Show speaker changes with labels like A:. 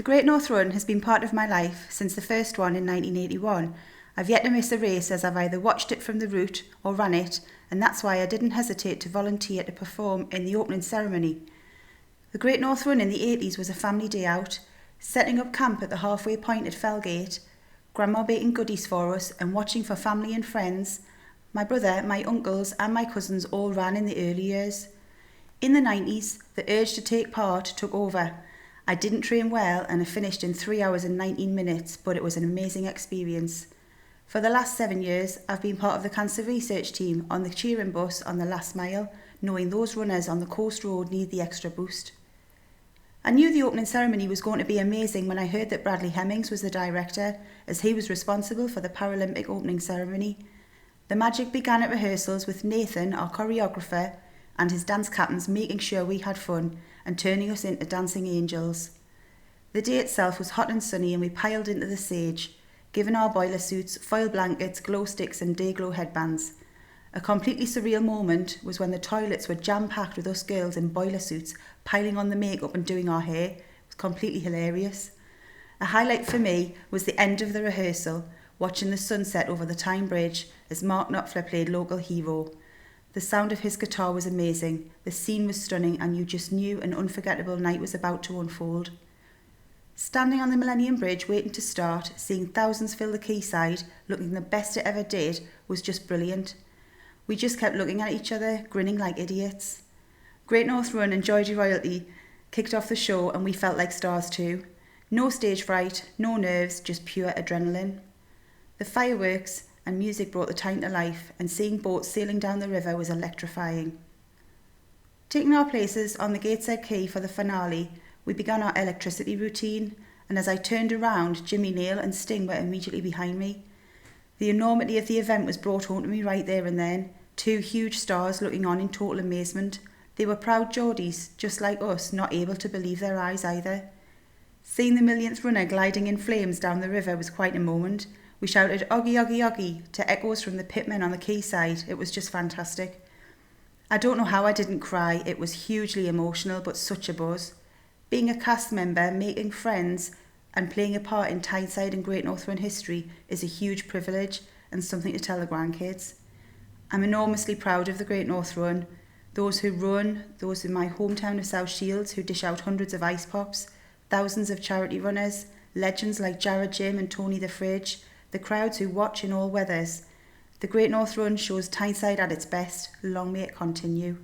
A: The Great North Run has been part of my life since the first one in 1981. I've yet to miss a race as I've either watched it from the route or ran it, and that's why I didn't hesitate to volunteer to perform in the opening ceremony. The Great North Run in the 80s was a family day out, setting up camp at the halfway point at Fellgate, Grandma baking goodies for us and watching for family and friends. My brother, my uncles and my cousins all ran in the early years. In the 90s, the urge to take part took over. I didn't train well and I finished in 3 hours and 19 minutes, but it was an amazing experience. For the last 7 years, I've been part of the cancer research team on the cheering bus on the last mile, knowing those runners on the coast road need the extra boost. I knew the opening ceremony was going to be amazing when I heard that Bradley Hemmings was the director, as he was responsible for the Paralympic opening ceremony. The magic began at rehearsals with Nathan, our choreographer, and his dance captains making sure we had fun and turning us into dancing angels. The day itself was hot and sunny and we piled into the sage, given our boiler suits, foil blankets, glow sticks and day glow headbands. A completely surreal moment was when the toilets were jam-packed with us girls in boiler suits piling on the makeup and doing our hair. It was completely hilarious. A highlight for me was the end of the rehearsal, watching the sunset over the Tyne Bridge as Mark Knopfler played Local Hero. The sound of his guitar was amazing, the scene was stunning and you just knew an unforgettable night was about to unfold. Standing on the Millennium Bridge waiting to start, seeing thousands fill the quayside, looking the best it ever did, was just brilliant. We just kept looking at each other, grinning like idiots. Great North Run and Joy to Royalty kicked off the show and we felt like stars too. No stage fright, no nerves, just pure adrenaline. The fireworks and music brought the time to life, and seeing boats sailing down the river was electrifying. Taking our places on the Gateshead Quay for the finale, we began our electricity routine, and as I turned around, Jimmy Nail and Sting were immediately behind me. The enormity of the event was brought home to me right there and then, two huge stars looking on in total amazement. They were proud Geordies, just like us, not able to believe their eyes either. Seeing the millionth runner gliding in flames down the river was quite a moment. We shouted "Oggy, Oggy, Oggy" to echoes from the pitmen on the quayside. It was just fantastic. I don't know how I didn't cry. It was hugely emotional, but such a buzz. Being a cast member, making friends and playing a part in Tyneside and Great North Run history is a huge privilege and something to tell the grandkids. I'm enormously proud of the Great North Run, those who run, those in my hometown of South Shields who dish out hundreds of ice pops, thousands of charity runners, legends like Jared Jim and Tony the Fridge, the crowds who watch in all weathers. The Great North Run shows Tyneside at its best. Long may it continue.